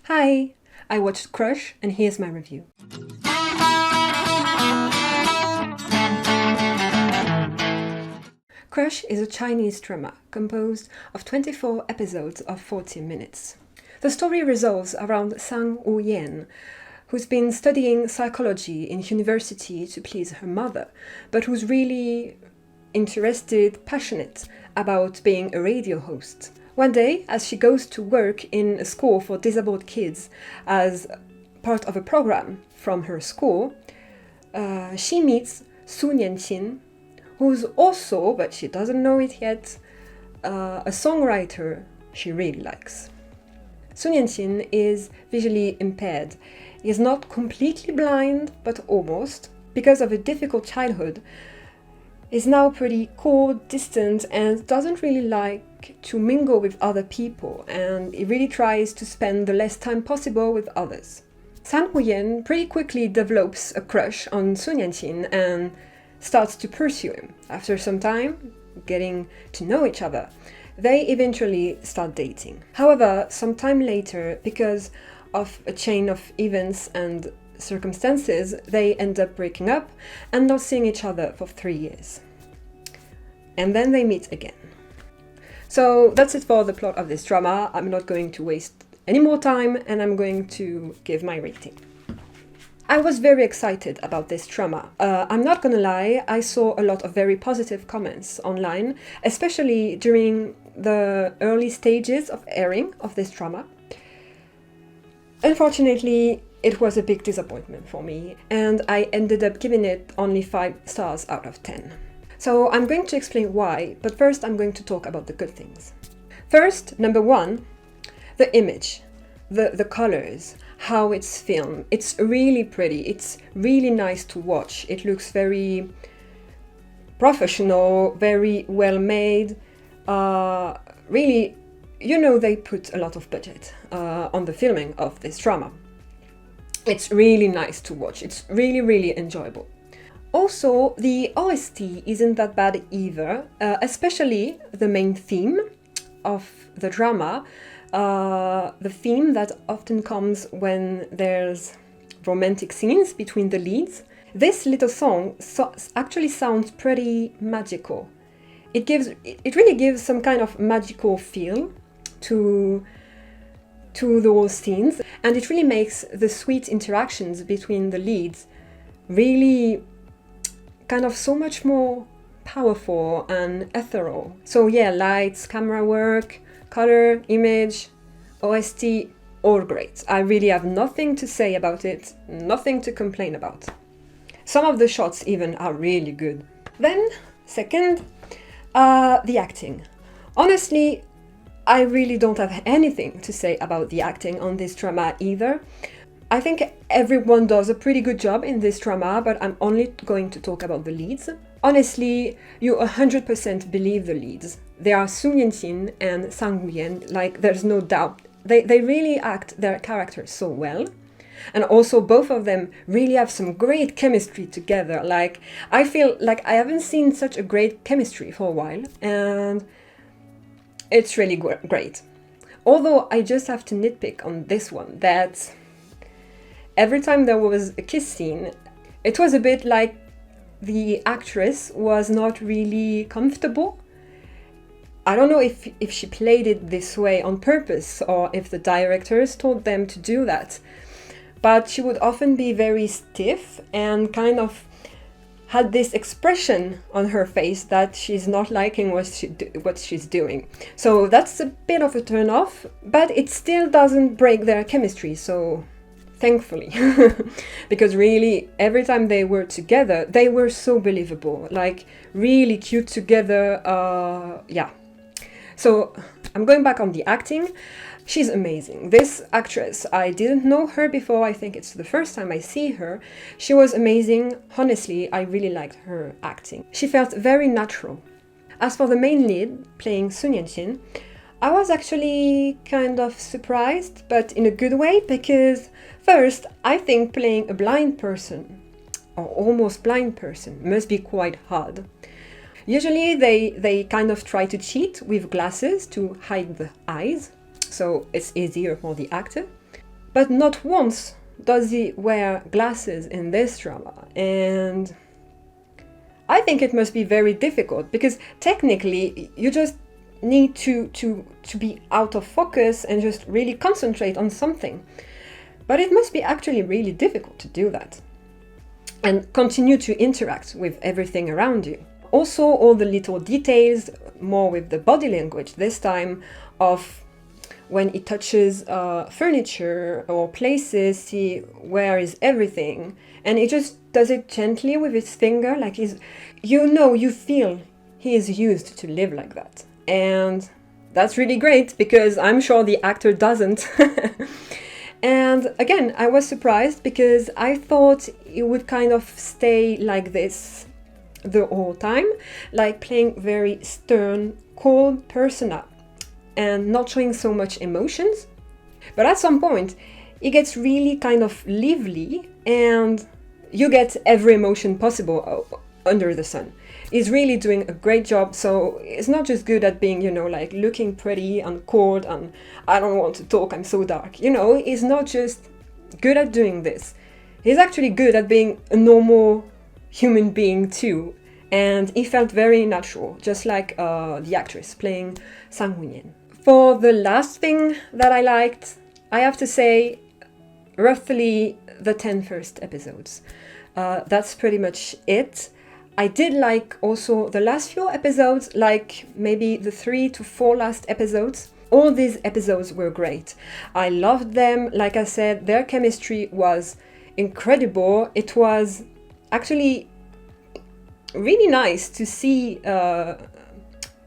Hi! I watched Crush and here's my review. Crush is a Chinese drama composed of 24 episodes of 40 minutes. The story revolves around Sang Woo-yen, who's been studying psychology in university to please her mother, but who's really interested, passionate about being a radio host. One day, as she goes to work in a school for disabled kids as part of a program from her school, she meets Su Nianqin, who's also, but she doesn't know it yet, a songwriter she really likes. Su Nianqin is visually impaired. He is not completely blind, but almost. Because of a difficult childhood, is now pretty cold, distant, and doesn't really like to mingle with other people, and he really tries to spend the less time possible with others. Sang Woo-yen pretty quickly develops a crush on Su Nianqin and starts to pursue him. After some time, getting to know each other, they eventually start dating. However, some time later, because of a chain of events and circumstances, they end up breaking up and not seeing each other for 3 years. And then they meet again. So that's it for the plot of this drama. I'm not going to waste any more time and I'm going to give my rating. I was very excited about this drama. I'm not gonna lie, I saw a lot of very positive comments online, especially during the early stages of airing of this drama. Unfortunately, it was a big disappointment for me, and I ended up giving it only 5 stars out of 10. So I'm going to explain why, but first I'm going to talk about the good things. First, number 1, the image, the colors, how it's filmed. It's really pretty, it's really nice to watch. It looks very professional, very well made. Really, you know, they put a lot of budget on the filming of this drama. It's really nice to watch. It's really, really enjoyable. Also, the OST isn't that bad either, especially the main theme of the drama, the theme that often comes when there's romantic scenes between the leads. This little song actually sounds pretty magical. It really gives some kind of magical feel to those scenes, and it really makes the sweet interactions between the leads really kind of so much more powerful and ethereal. So yeah, lights, camera work, color, image, OST, all great. I really have nothing to say about it, nothing to complain about. Some of the shots even are really good. Then, second, the acting. Honestly, I really don't have anything to say about the acting on this drama either. I think everyone does a pretty good job in this drama, but I'm only going to talk about the leads. Honestly, you 100% believe the leads. They are Su Nianqin and Sang Woo-yen, like there's no doubt. They really act their characters so well. And also both of them really have some great chemistry together. Like, I feel like I haven't seen such a great chemistry for a while, and it's really great. Although I just have to nitpick on this one, that every time there was a kiss scene, it was a bit like the actress was not really comfortable. I don't know if she played it this way on purpose or if the directors told them to do that. But she would often be very stiff and kind of had this expression on her face that she's not liking what she's doing. So that's a bit of a turn off, but it still doesn't break their chemistry, so thankfully. Because really, every time they were together, they were so believable, like really cute together, yeah. So I'm going back on the acting. She's amazing. This actress, I didn't know her before. I think it's the first time I see her. She was amazing. Honestly, I really liked her acting. She felt very natural. As for the main lead, playing Su Nianqin, I was actually kind of surprised, but in a good way, because first, I think playing a blind person, or almost blind person, must be quite hard. Usually they kind of try to cheat with glasses to hide the eyes, so it's easier for the actor. But not once does he wear glasses in this drama, and I think it must be very difficult, because technically you just need to be out of focus and just really concentrate on something. But it must be actually really difficult to do that and continue to interact with everything around you. Also, all the little details, more with the body language this time, of when he touches furniture or places, see where is everything, and he just does it gently with his finger, like you feel he is used to live like that. And that's really great, because I'm sure the actor doesn't. And again, I was surprised, because I thought he would kind of stay like this the whole time, like playing very stern, cold persona and not showing so much emotions. But at some point, he gets really kind of lively, and you get every emotion possible under the sun. He's really doing a great job, so it's not just good at being, like looking pretty and cold and I don't want to talk, I'm so dark. He's not just good at doing this. He's actually good at being a normal human being too. And he felt very natural, just like the actress playing Sang Woo-yen. For the last thing that I liked, I have to say, roughly the 10 first episodes. That's pretty much it. I did like also the last few episodes, like maybe the 3 to 4 last episodes. All these episodes were great. I loved them. Like I said, their chemistry was incredible. It was actually really nice to see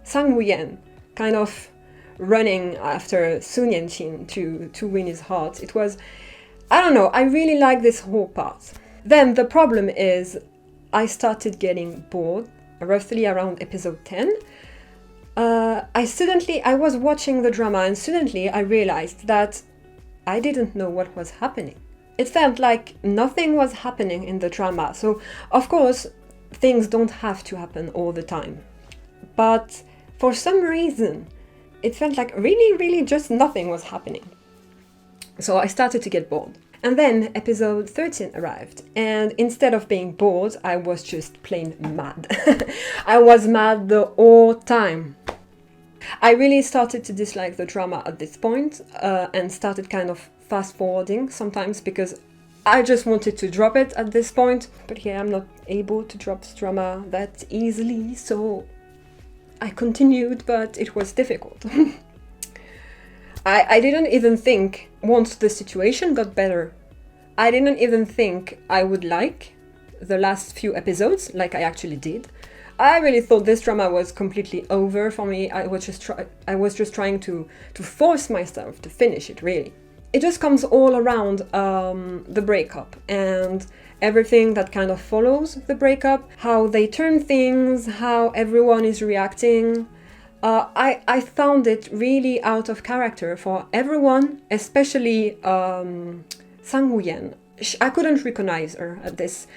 Sang Woo-yen kind of running after Sun Yan-chin to win his heart. It was, I don't know, I really like this whole part. Then the problem is I started getting bored roughly around episode 10. I was watching the drama, and suddenly I realized that I didn't know what was happening. It felt like nothing was happening in the drama. So, of course, things don't have to happen all the time. But for some reason, it felt like really just nothing was happening. So I started to get bored. And then episode 13 arrived, and instead of being bored, I was just plain mad. I was mad the whole time. I really started to dislike the drama at this point, and started kind of fast forwarding sometimes, because I just wanted to drop it at this point. But yeah, I'm not able to drop this drama that easily, so I continued, but it was difficult. I didn't even think, once the situation got better, I didn't even think I would like the last few episodes, like I actually did. I really thought this drama was completely over for me. I was just trying to force myself to finish it, really. It just comes all around the breakup and everything that kind of follows the breakup, how they turn things, how everyone is reacting. I found it really out of character for everyone, especially Sang Woo-yen. I couldn't recognize her at this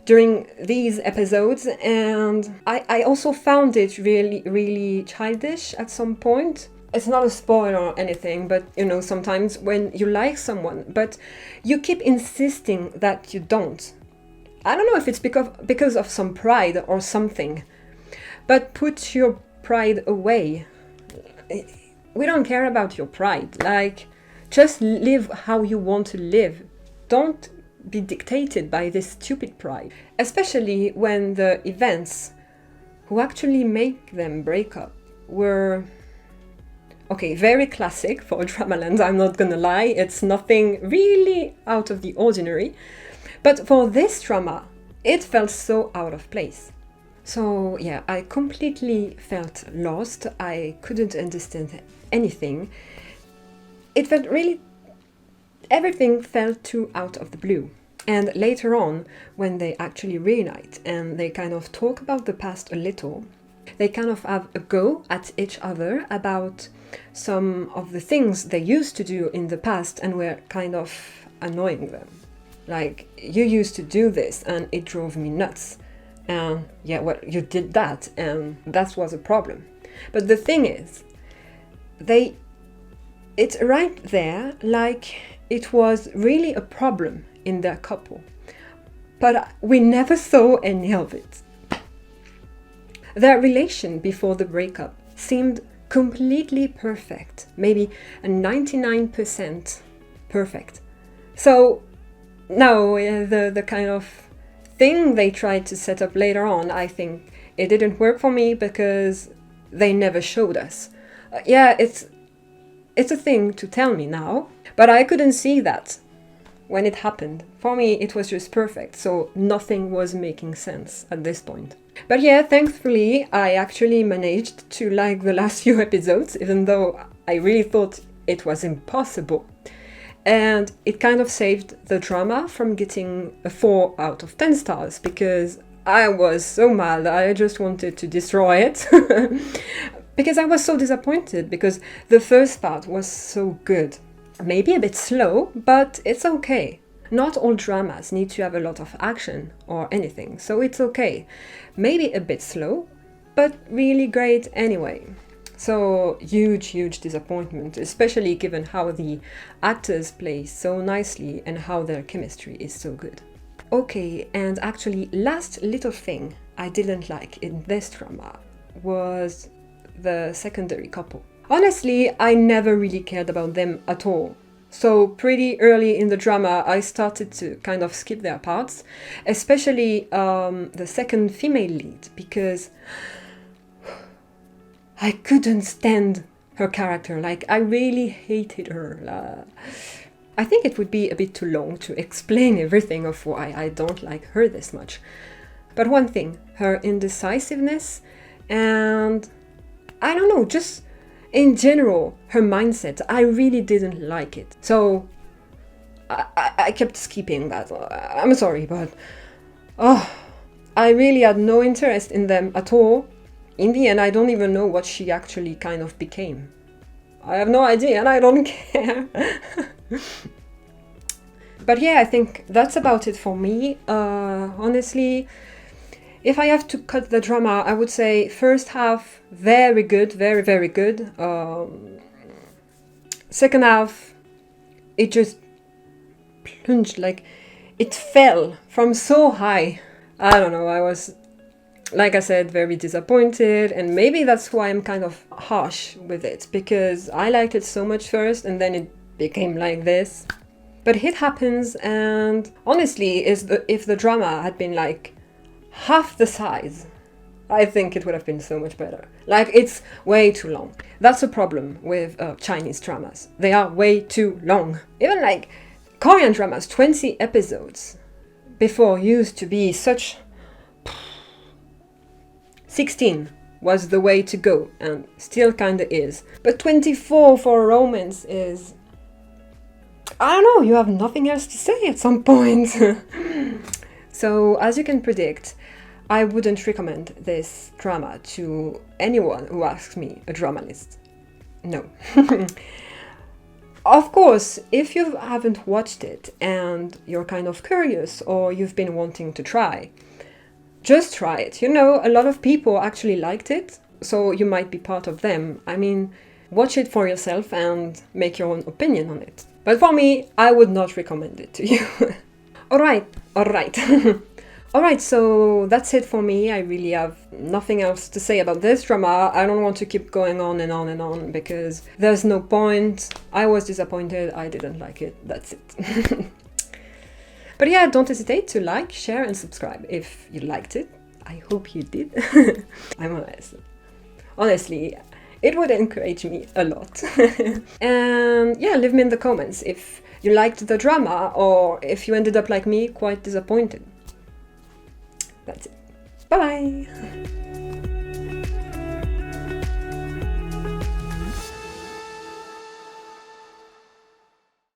during these episodes, and I also found it really childish at some point. It's not a spoiler or anything, but sometimes when you like someone, but you keep insisting that you don't. I don't know if it's because of some pride or something, but put your pride away. We don't care about your pride. Like, just live how you want to live. Don't be dictated by this stupid pride. Especially when the events who actually make them break up were, okay, very classic for Dramaland, I'm not gonna lie. It's nothing really out of the ordinary. But for this drama, it felt so out of place. So yeah, I completely felt lost. I couldn't understand anything. It felt really, everything felt too out of the blue. And later on, when they actually reunite and they kind of talk about the past a little, they kind of have a go at each other about some of the things they used to do in the past and were kind of annoying them. Like, you used to do this and it drove me nuts. And yeah, well, you did that and that was a problem. But the thing is, it's right there, like, it was really a problem in their couple. But we never saw any of it. Their relation before the breakup seemed completely perfect, maybe a 99% perfect. So now the kind of thing they tried to set up later on, I think it didn't work for me because they never showed us. Yeah, it's a thing to tell me now, but I couldn't see that when it happened. For me, it was just perfect, so nothing was making sense at this point. But yeah, thankfully, I actually managed to like the last few episodes, even though I really thought it was impossible. And it kind of saved the drama from getting a 4 out of 10 stars, because I was so mad, I just wanted to destroy it. Because I was so disappointed, because the first part was so good. Maybe a bit slow, but it's okay. Not all dramas need to have a lot of action or anything, so it's okay. Maybe a bit slow, but really great anyway. So huge disappointment, especially given how the actors play so nicely and how their chemistry is so good. Okay, and actually last little thing I didn't like in this drama was the secondary couple. Honestly, I never really cared about them at all. So pretty early in the drama, I started to kind of skip their parts, especially the second female lead, because I couldn't stand her character. Like, I really hated her. I think it would be a bit too long to explain everything of why I don't like her this much. But one thing, her indecisiveness, and I don't know, just in general, her mindset, I really didn't like it. So I kept skipping that. I'm sorry, but I really had no interest in them at all. In the end, I don't even know what she actually kind of became. I have no idea and I don't care. But yeah, I think that's about it for me. Honestly, if I have to cut the drama, I would say first half, very good, very good. Second half, it just plunged, like it fell from so high. I don't know, I was, like I said, very disappointed, and maybe that's why I'm kind of harsh with it, because I liked it so much first and then it became like this. But it happens, and honestly, if the drama had been like half the size, I think it would have been so much better. Like, it's way too long. That's a problem with Chinese dramas. They are way too long. Even like Korean dramas, 20 episodes before used to be such... 16 was the way to go, and still kinda is. But 24 for a romance is... I don't know, you have nothing else to say at some point. So, as you can predict, I wouldn't recommend this drama to anyone who asks me a drama list. No. Of course, if you haven't watched it and you're kind of curious or you've been wanting to try, just try it. You know, a lot of people actually liked it, so you might be part of them. I mean, watch it for yourself and make your own opinion on it. But for me, I would not recommend it to you. Alright. Alright, so that's it for me. I really have nothing else to say about this drama. I don't want to keep going on and on and on because there's no point. I was disappointed, I didn't like it, that's it. But yeah, don't hesitate to like, share and subscribe if you liked it. I hope you did. I'm honest. Honestly, it would encourage me a lot. And yeah, leave me in the comments if you liked the drama or if you ended up like me, quite disappointed. That's it. Bye bye!